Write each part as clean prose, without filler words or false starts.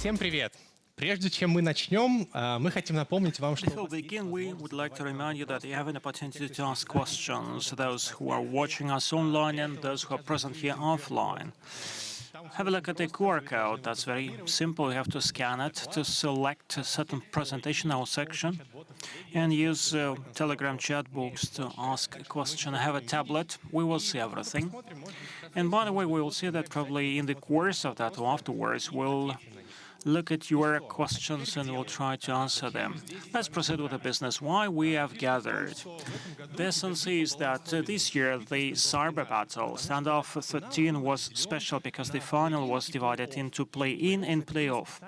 Всем привет! Прежде чем мы начнем, мы хотим напомнить вам, что Before we begin, we would like to remind you that you have an opportunity to ask questions, those who are watching us online and those who are present here offline. Have a look at the QR code. That's very simple. You have to scan it to select a certain presentation or section and use Telegram chat box to ask a question. Have a tablet. We will see everything. And by the way, we will see that probably in the course of that or afterwards, we'll look at your questions and we'll try to answer them. Let's proceed with the business. Why we have gathered. The essence is that this year the cyber battle, Standoff 13, was special because the final was divided into play-in and play-off.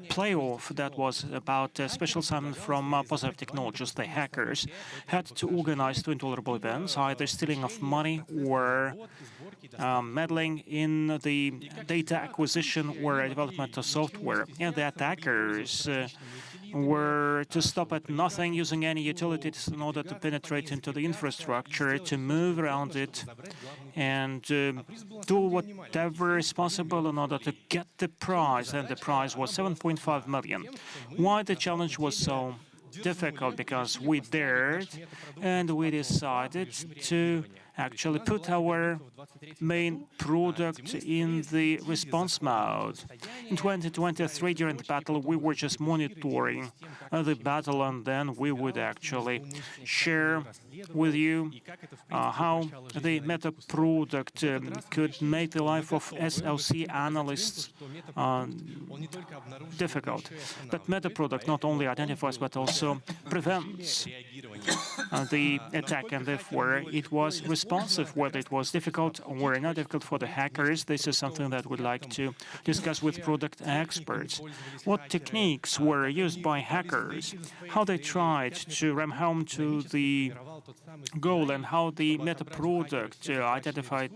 Play-off, that was about a special assignment from Positive Technologies. The hackers had to organize two intolerable events, either stealing of money or meddling in the data acquisition or development of software. And the attackers were to stop at nothing, using any utilities in order to penetrate into the infrastructure, to move around it, and do whatever is possible in order to get the prize. And the prize was 7.5 million. Why the challenge was so difficult? Because we dared and we decided to actually put our main product in the response mode. In 2023, during the battle, we were just monitoring the battle, and then we would actually share with you how the meta product could make the life of SLC analysts difficult. But meta product not only identifies but also prevents the attack, and therefore it was responsive. Whether it was difficult or not difficult for the hackers, this is something that we'd like to discuss with product experts. What techniques were used by hackers, how they tried to ram home to the goal, and how the meta product identified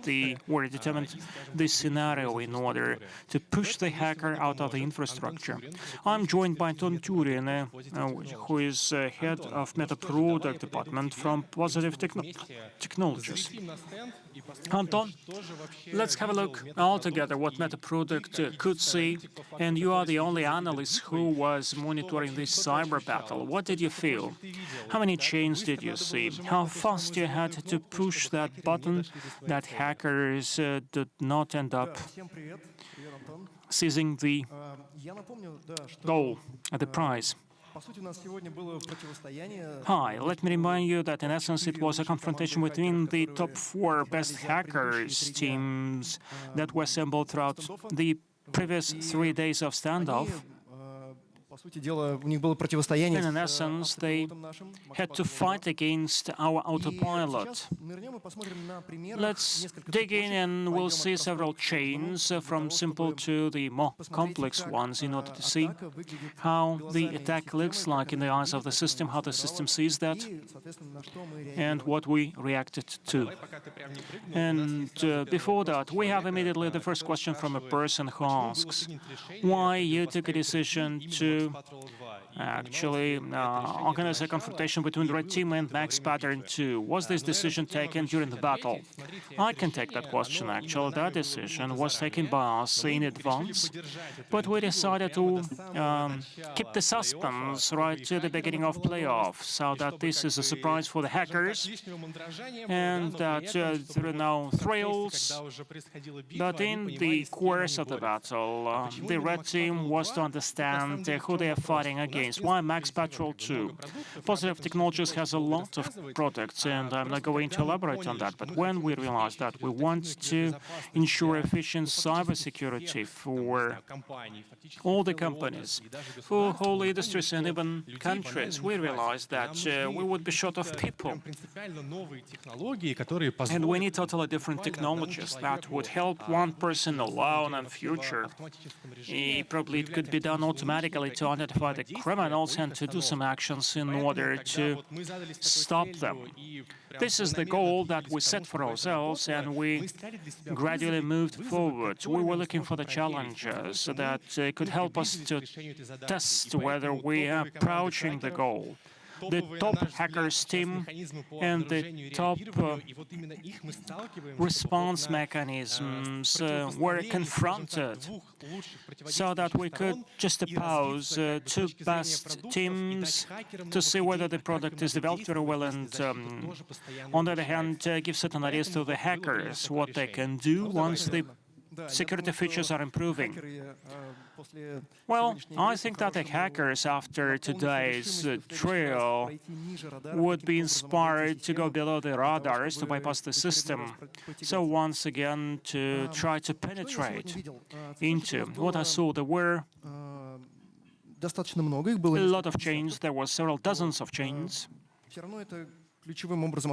or determined the scenario in order to push the hacker out of the infrastructure. I'm joined by Anton Turin, who is head of meta product department from Positive Technologies. Anton, let's have a look all together what meta product could see. And you are the only analyst who was monitoring this cyber battle. What did you feel? How many chains did you see? How fast you had to push that button that hackers did not end up seizing the goal, the prize? Hi, let me remind you that in essence it was a confrontation between the top 4 best hackers teams that were assembled throughout the previous 3 days of standoff. And in essence, they had to fight against our autopilot. Let's dig in and we'll see several chains from simple to the more complex ones in order to see how the attack looks like in the eyes of the system, how the system sees that, and what we reacted to. And before that, we have immediately the first question from a person who asks why you took a decision to actually organize a confrontation between Red Team and Max Pattern 2. Was this decision taken during the battle? I can take that question, actually. That decision was taken by us in advance, but we decided to keep the suspense right to the beginning of playoff, so that this is a surprise for the hackers, and that there are no thrills. But in the course of the battle, the Red Team was to understand who they are fighting against. Why Max Patrol 2? Positive Technologies has a lot of products, and I'm not going to elaborate on that. But when we realized that we want to ensure efficient cybersecurity for all the companies, for whole industries and even countries, we realized that we would be short of people. And we need totally different technologies that would help one person alone in future. Probably it could be done automatically to identify the criminals and to do some actions in order to stop them. This is the goal that we set for ourselves, and we gradually moved forward. We were looking for the challenges that could help us to test whether we are approaching the goal. the top hackers team and the top response mechanisms were confronted so that we could just oppose two best teams to see whether the product is developed very well and, on the other hand, give certain ideas to the hackers what they can do once the security features are improving. Well, I think that the hackers, after today's trial, would be inspired to go below the radars, to bypass the system, so once again to try to penetrate into. What I saw, there were a lot of chains, there were several dozens of chains.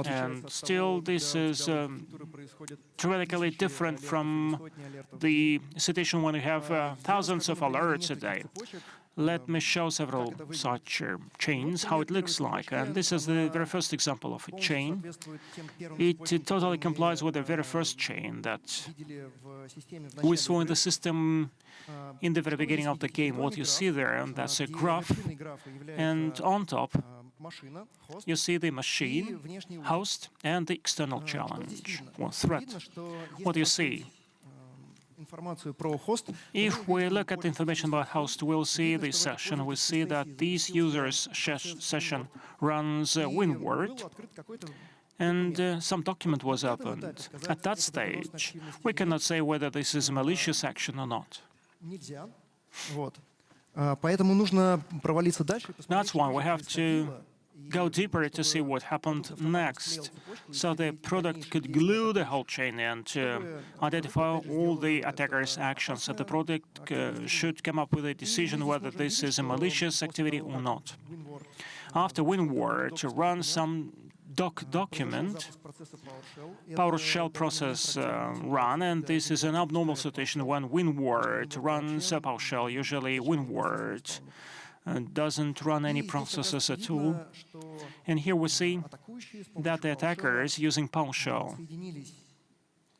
And still, this is dramatically different from the situation when you have thousands of alerts a day. Let me show several such chains, how it looks like. And this is the very first example of a chain. It totally complies with the very first chain that we saw in the system in the very beginning of the game. What you see there, and that's a graph, and on top, you see the machine, host, and the external challenge or threat. What do you see? If we look at the information about host, we'll see the session. We see that this user's session runs WinWord, and some document was opened. At that stage, we cannot say whether this is a malicious action or not. That's why we have to go deeper to see what happened next, so the product could glue the whole chain and identify all the attacker's actions. So the product should come up with a decision whether this is a malicious activity or not. After WinWord to run some document, PowerShell process run, and this is an abnormal situation when WinWord runs PowerShell. Usually WinWord doesn't run any processes at all. And here we see that the attackers using PowerShell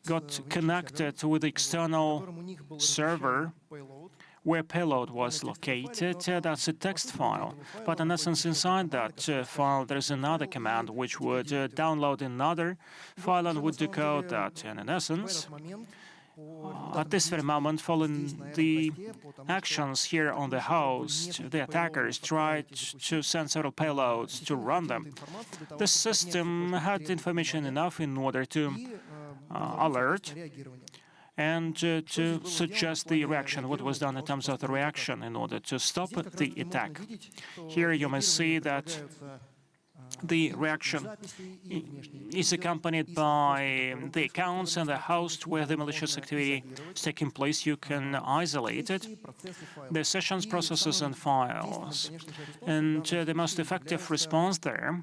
got connected with the external server where payload was located. That's a text file. But in essence, inside that file, there's another command which would download another file and would decode that. And in essence, at this very moment, following the actions here on the host, the attackers tried to send several payloads to run them. The system had information enough in order to alert and to suggest the reaction, what was done in terms of the reaction in order to stop the attack. Here you may see that the reaction is accompanied by the accounts and the host where the malicious activity is taking place. You can isolate it, the sessions, processes, and files. And the most effective response there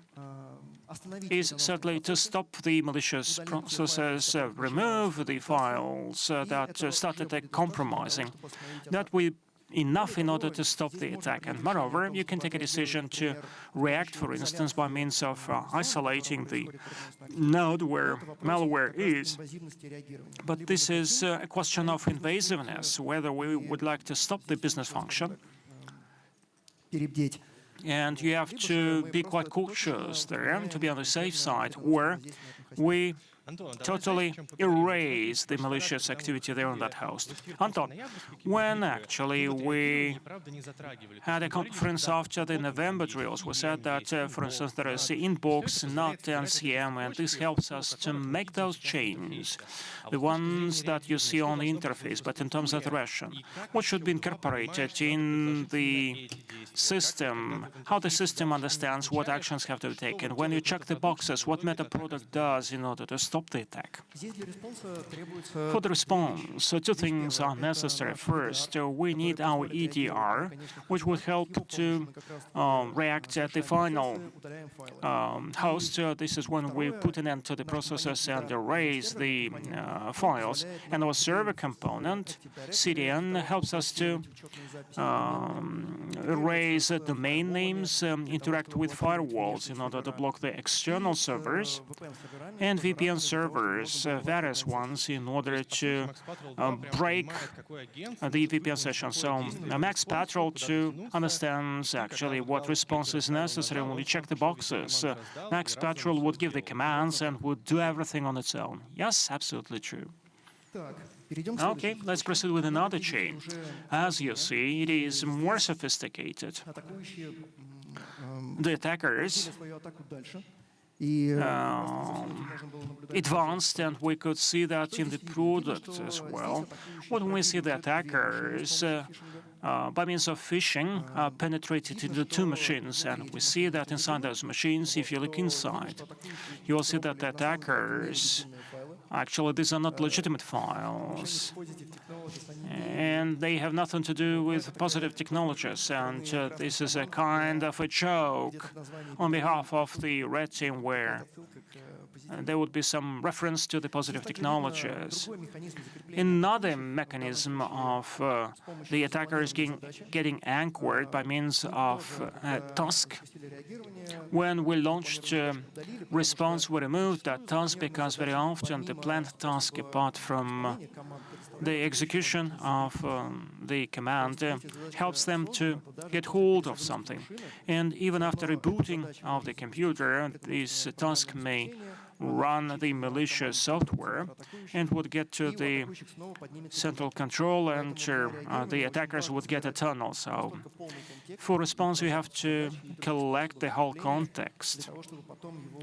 is certainly to stop the malicious processes, remove the files that started compromising. That will enough in order to stop the attack. And moreover, you can take a decision to react, for instance, by means of isolating the node where malware is. But this is a question of invasiveness, whether we would like to stop the business function. And you have to be quite cautious there, to be on the safe side, where we totally erase the malicious activity there on that host. Anton, when actually we had a conference after the November drills, we said that, for instance, there is inbox, not NCM, and this helps us to make those chains, the ones that you see on the interface, but in terms of the ration, what should be incorporated in the system, how the system understands what actions have to be taken. When you check the boxes, what meta product does in order to stop the attack. For the response, two things are necessary. First, we need our EDR, which would help to react at the final host. This is when we put an end to the processes and erase the files. And our server component, CDN, helps us to erase domain names, interact with firewalls in order to block the external servers, and VPN servers, various ones, in order to break the VPN session. So Max Patrol 2 understands actually what response is necessary. When we check the boxes, Max Patrol would give the commands and would do everything on its own. Yes, absolutely true. Okay, let's proceed with another chain. As you see, it is more sophisticated. The attackers advanced, and we could see that in the product as well. When we see the attackers, by means of phishing, penetrated into two machines, and we see that inside those machines, if you look inside, you will see that the attackers, actually, these are not legitimate files, and they have nothing to do with positive technologies, and this is a kind of a joke on behalf of the red team, where there would be some reference to the positive technologies. Another mechanism of the attackers getting anchored by means of a task. When we launched response, we removed that task because very often the planned task, apart from the execution of the command, helps them to get hold of something. And even after rebooting of the computer, this task may run the malicious software and would get to the central control, and the attackers would get a tunnel. So for response, we have to collect the whole context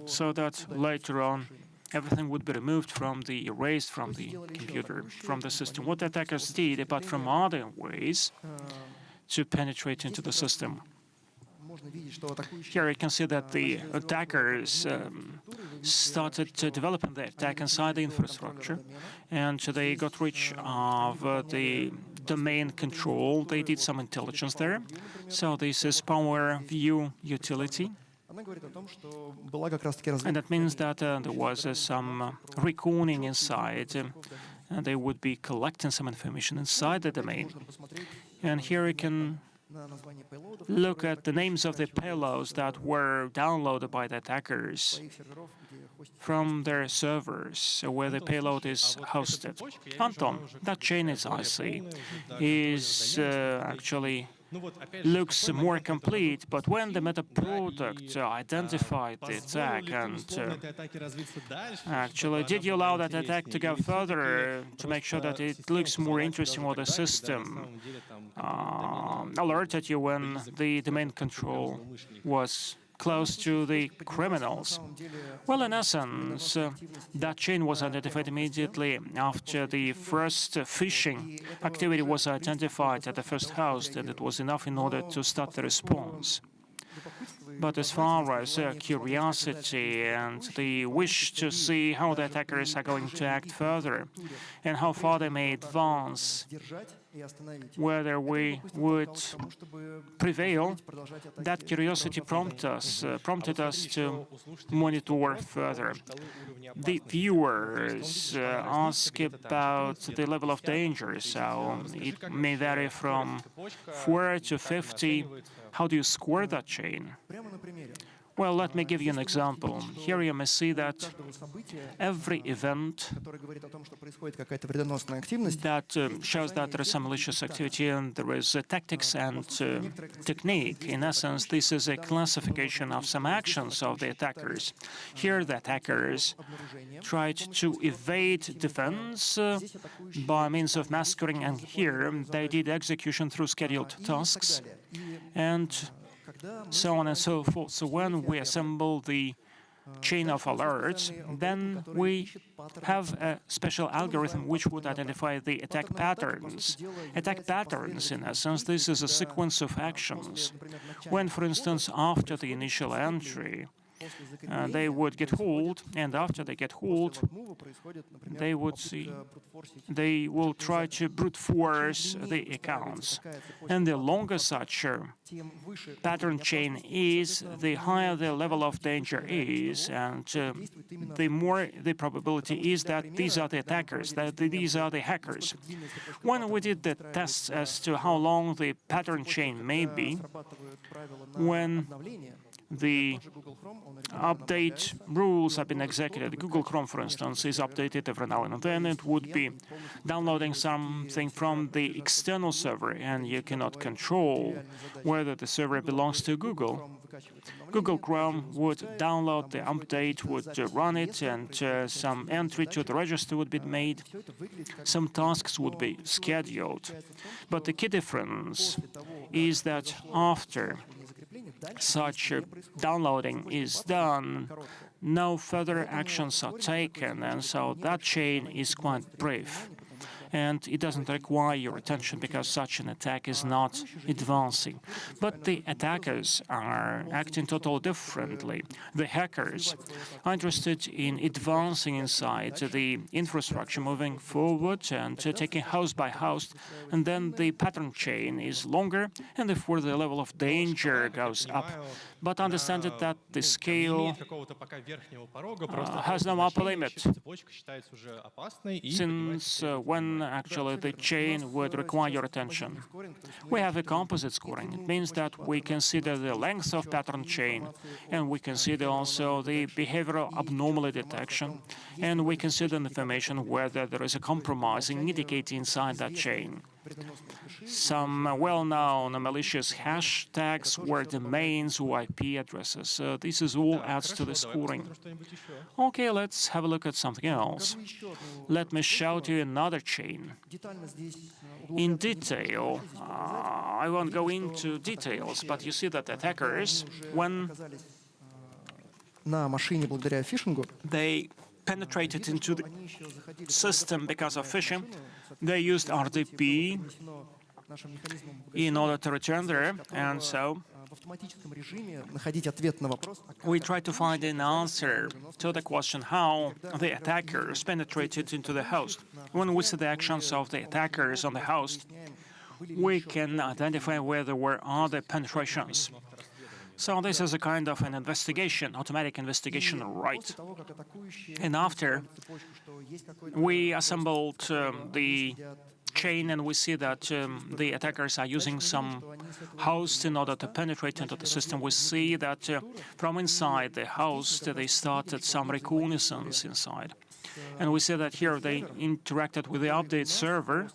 so that later on everything would be removed from the, erased from the computer, from the system. What the attackers did, apart from other ways to penetrate into the system. Here you can see that the attackers started developing the attack inside the infrastructure, and they got rid of the domain control. They did some intelligence there. So this is Power View utility. And that means that there was some reckoning inside, and they would be collecting some information inside the domain. And here you can look at the names of the payloads that were downloaded by the attackers from their servers where the payload is hosted. Anton, that chain, as I see, is actually looks more complete, but when the meta product identified the attack, and actually, did you allow that attack to go further to make sure that it looks more interesting, or the system alerted you when the domain control was close to the criminals? Well, in essence, that chain was identified immediately after the first phishing activity was identified at the first host, and it was enough in order to start the response. But as far as curiosity and the wish to see how the attackers are going to act further and how far they may advance, whether we would prevail, that curiosity prompted us to monitor further. The viewers ask about the level of danger, so it may vary from 4 to 50. How do you score that chain? Well, let me give you an example. Here you may see that every event that shows that there is some malicious activity and there is tactics and technique. In essence, this is a classification of some actions of the attackers. Here, the attackers tried to evade defense by means of massacring, and here they did execution through scheduled tasks, and so on and so forth. So when we assemble the chain of alerts, then we have a special algorithm which would identify the attack patterns. Attack patterns, in essence, this is a sequence of actions. When, for instance, after the initial entry, they would get hold, and after they get hold, they will try to brute force the accounts. And the longer such a pattern chain is, the higher the level of danger is, and the more the probability is that these are the attackers, that these are the hackers. When we did the tests as to how long the pattern chain may be, when the update rules have been executed. Google Chrome, for instance, is updated every now and then. It would be downloading something from the external server, and you cannot control whether the server belongs to Google. Google Chrome would download the update, would run it, and some entry to the register would be made. Some tasks would be scheduled. But the key difference is that after such downloading is done, no further actions are taken, and so that chain is quite brief. And it doesn't require your attention because such an attack is not advancing. But the attackers are acting totally differently. The hackers are interested in advancing inside the infrastructure, moving forward and taking house by house, and then the pattern chain is longer, and therefore the level of danger goes up. But understand that the scale has no upper limit, since when actually the chain would require your attention. We have a composite scoring. It means that we consider the length of pattern chain, and we consider also the behavioral abnormality detection, and we consider information whether there is a compromising indicator inside that chain. Some well-known malicious hashtags were domains or IP addresses. This is all adds to the scoring. Okay, let's have a look at something else. Let me show you another chain. In detail, I won't go into details, but you see that attackers, when they penetrated into the system because of phishing, they used RDP in order to return there, and so we try to find an answer to the question how the attackers penetrated into the host. When we see the actions of the attackers on the host, we can identify where there were other penetrations. So this is a kind of an investigation, automatic investigation, right? And after we assembled the chain, and we see that the attackers are using some host in order to penetrate into the system, we see that from inside the host they started some reconnaissance inside. And we see that here they interacted with the update server,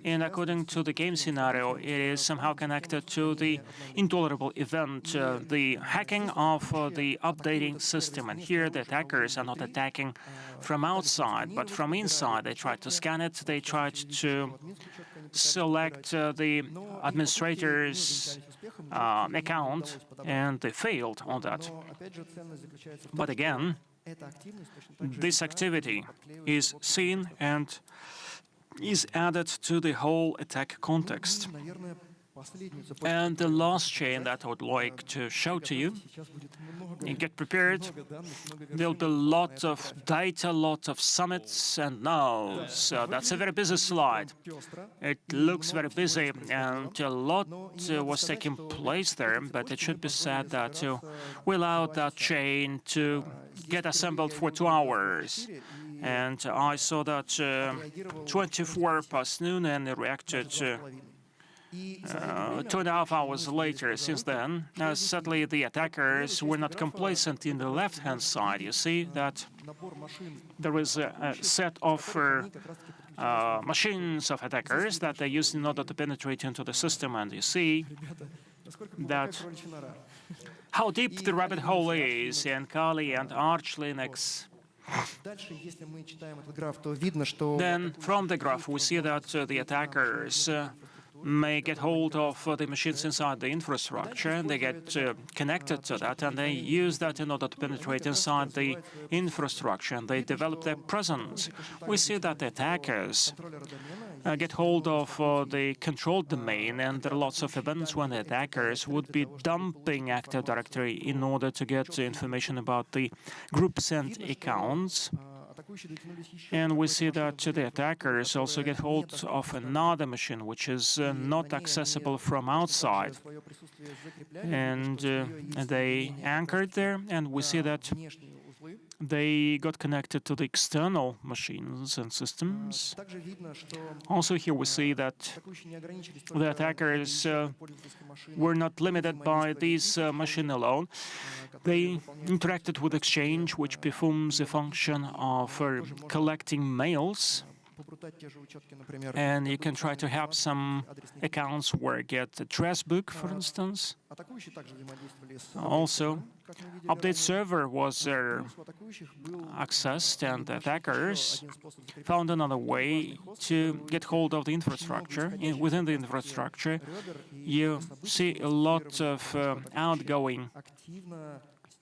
and according to the game scenario, it is somehow connected to the intolerable event, the hacking of the updating system. And here the attackers are not attacking from outside, but from inside. They tried to scan it, they tried to select the administrator's account, and they failed on that. But again, this activity is seen and is added to the whole attack context. And the last chain that I would like to show to you, get prepared. There'll be a lot of data, a lot of summits and nodes. That's a very busy slide. It looks very busy, and a lot was taking place there, but it should be said that we allowed that chain to get assembled for 2 hours. And I saw that 24 past noon, and it reacted 2.5 hours later. Since then, sadly, the attackers were not complacent. In the left-hand side, you see that there is a set of machines of attackers that they used in order to penetrate into the system, and you see that how deep the rabbit hole is, and Kali and Arch Linux. Then, from the graph, we see that the attackers may get hold of the machines inside the infrastructure, and they get connected to that, and they use that in order to penetrate inside the infrastructure, and they develop their presence. We see that the attackers get hold of the control domain, and there are lots of events when the attackers would be dumping Active Directory in order to get information about the groups and accounts. And we see that the attackers also get hold of another machine which is not accessible from outside. And they anchored there, and we see that they got connected to the external machines and systems. Also here we see that the attackers were not limited by this machine alone. They interacted with Exchange, which performs the function of collecting mails. And you can try to have some accounts where get address book, for instance. Also, update server was accessed, and attackers found another way to get hold of the infrastructure. Within the infrastructure, you see a lot of outgoing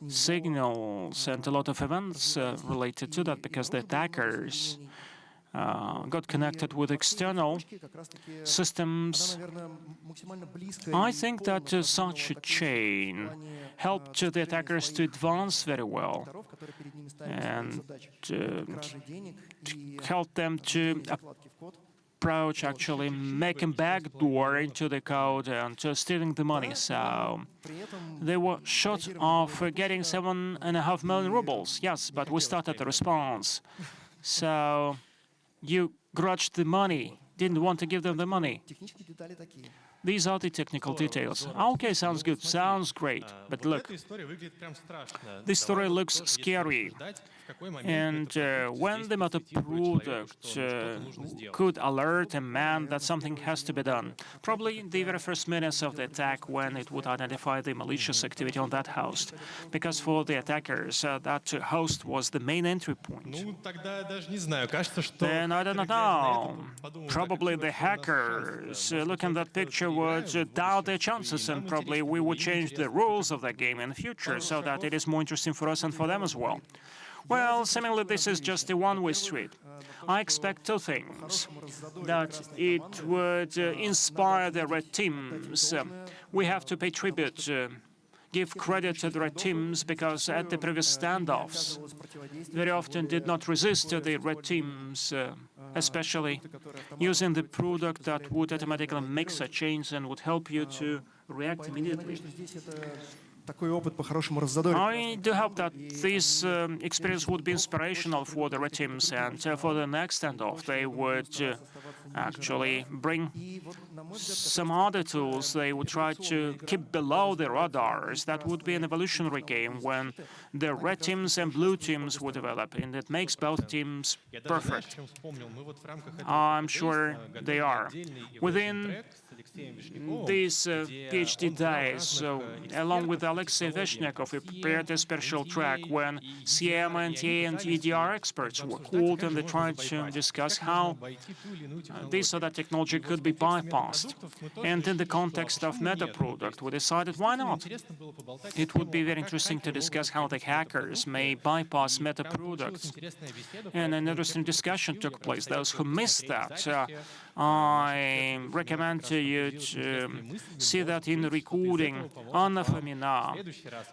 signals and a lot of events related to that, because the attackers got connected with external systems. I think that such a chain helped the attackers to advance very well and helped them to approach actually making backdoor into the code and stealing the money. So they were short of getting 7.5 million rubles. Yes, but we started the response. So you grudged the money, didn't want to give them the money. These are the technical details. Okay, sounds good, sounds great. But look, this story looks scary. And when the meta product could alert a man that something has to be done, probably in the very first minutes of the attack, when it would identify the malicious activity on that host, because for the attackers, that host was the main entry point. Then I don't know. Probably the hackers looking at that picture would doubt their chances, and probably we would change the rules of the game in the future so that it is more interesting for us and for them as well. Well, seemingly this is just a one-way street. I expect two things: that it would inspire the red teams. We have to pay tribute, give credit to the red teams, because at the previous standoffs, very often did not resist the red teams, especially using the product that would automatically make such change and would help you to react immediately. I do hope that this experience would be inspirational for the red teams, and for the next standoff they would actually bring some other tools they would try to keep below the radars. That would be an evolutionary game when the red teams and blue teams would develop, and it makes both teams perfect. I'm sure they are. Within these PhD days, along with Alexei Veshnyakov, we prepared a special track when CMNTA and EDR experts were called, and they tried to discuss how this or that technology could be bypassed. And in the context of meta product, we decided, why not? It would be very interesting to discuss how the hackers may bypass meta products. And an interesting discussion took place. Those who missed that, I recommend to you to see that in the recording. Anna Fomina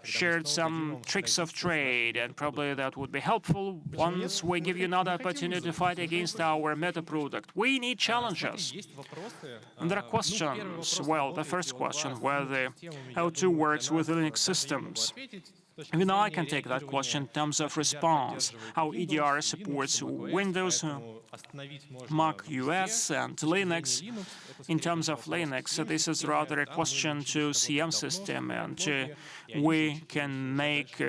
shared some tricks of trade, and probably that would be helpful once we give you another opportunity to fight against our meta product. We need challenges. And there are questions. Well, the first question, whether L2 works with Linux systems. Even I can take that question in terms of response, how EDR supports Windows, Mac OS, and Linux. In terms of Linux, this is rather a question to CM system, and we can make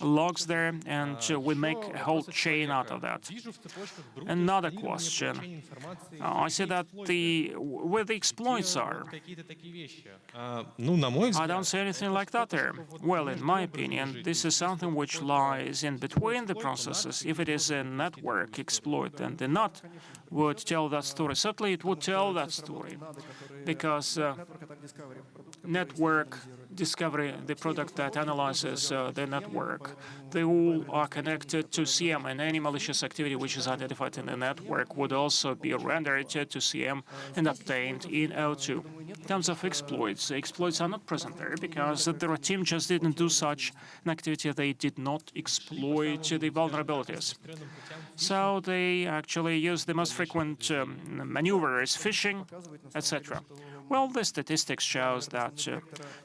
logs there, and we make a whole chain out of that. Another question. I see that where the exploits are. I don't see anything like that there. Well, in my opinion, this is something which lies in between the processes. If it is a network exploit, then the NUT would tell that story. Certainly, it would tell that story, because network discovery, the product that analyzes the network. They all are connected to CM, and any malicious activity which is identified in the network would also be rendered to CM and obtained in O2. In terms of exploits, the exploits are not present there because the red team just didn't do such an activity. They did not exploit the vulnerabilities. So they actually use the most frequent maneuvers, phishing, etc. Well, the statistics shows that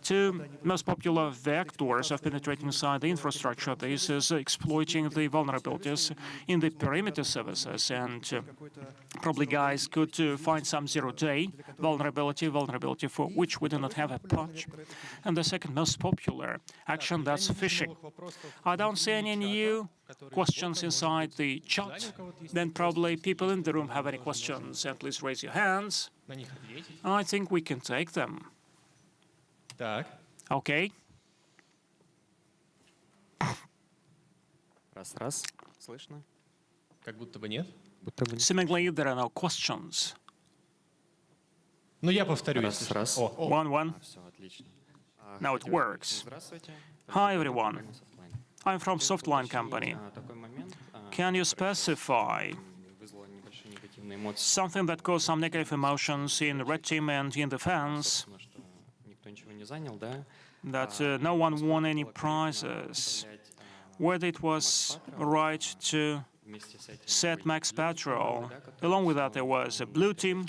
two most popular vectors of penetrating inside the infrastructure, this is exploiting the vulnerabilities in the perimeter services, and probably guys could find some zero-day vulnerability for which we do not have a patch. And the second most popular action, that's phishing. I don't see any new questions inside the chat. Then probably people in the room have any questions, and please raise your hands. I think we can take them. Okay. Раз. Слышно? Как будто бы нет. Seemingly there are no questions. Ну, я повторю, если Раз. что. О, 1-1. Все, отлично. Now it works. Здравствуйте. Hi, everyone. I'm from Softline company. Такой момент. Can you specify Вызвало небольшие негативные эмоции, something that caused some negative emotions in the red team and in the fans, потому что никто ничего не занял, да? that no one won any prizes, whether it was right to Вместе с этим set max patrol. Along with that, there was a blue team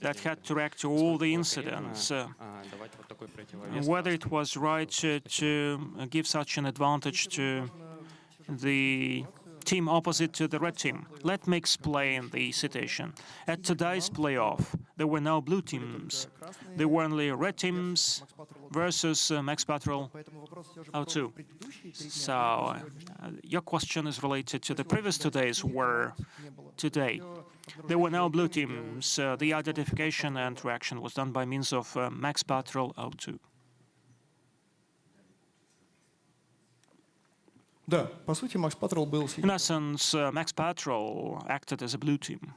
that had to react to all the incidents. давать вот такой противовес. Whether it was right to give such an advantage to the team opposite to the red team. Let me explain the situation. At today's playoff, there were no blue teams. There were only red teams versus Max Patrol O2. So your question is related to the previous 2 days, where today there were no blue teams. The identification and reaction was done by means of Max Patrol O2. Да, по сути, Макс Патрол был... In essence, Max Patrol acted as a blue team.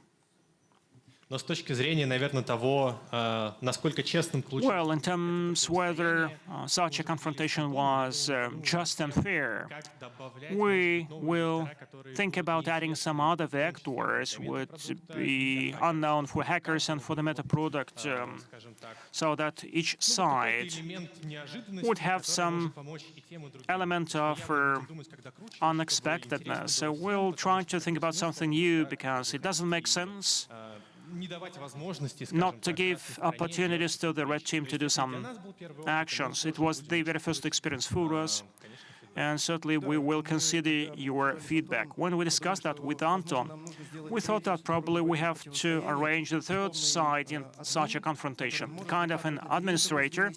Но с точки зрения, наверное, того, насколько честным получилось... Well, in terms whether such a confrontation was just and fair, we will think about adding some other vectors would be unknown for hackers and for the meta product, so that each side would have some element of unexpectedness. So we'll try to think about something new, because it doesn't make sense not to give opportunities to the red team to do some actions. It was the very first experience for us, and certainly we will consider your feedback. When we discussed that with Anton, we thought that probably we have to arrange the third side in such a confrontation, kind of an administrator,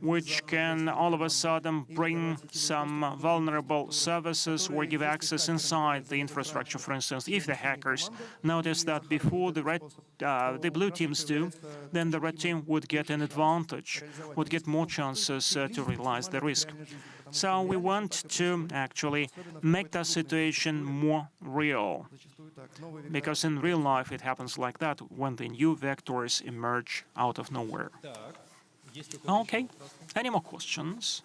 which can all of a sudden bring some vulnerable services or give access inside the infrastructure. For instance, if the hackers notice that before the blue teams do, then the red team would get an advantage, would get more chances to realize the risk. So we want to actually make the situation more real, because in real life it happens like that when the new vectors emerge out of nowhere. Okay, any more questions?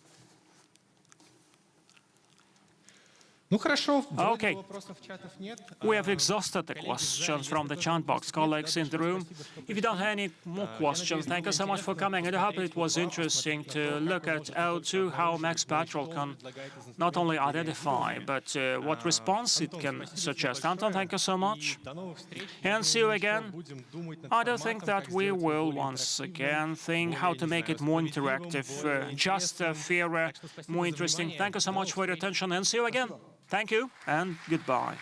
Ну хорошо, Okay. вопросов чатов нет. We have exhausted the questions from the chat box. Colleagues in the room, if you don't have any more questions, thank you so much for coming. And I hope it was interesting to look at O2, how Max Patrol can not only identify, but what response it can suggest. Anton, thank you so much. And see you again. I do think that we will once again think how to make it more interactive, just fairer, more interesting. Thank you so much for your attention, and see you again. Thank you, and goodbye.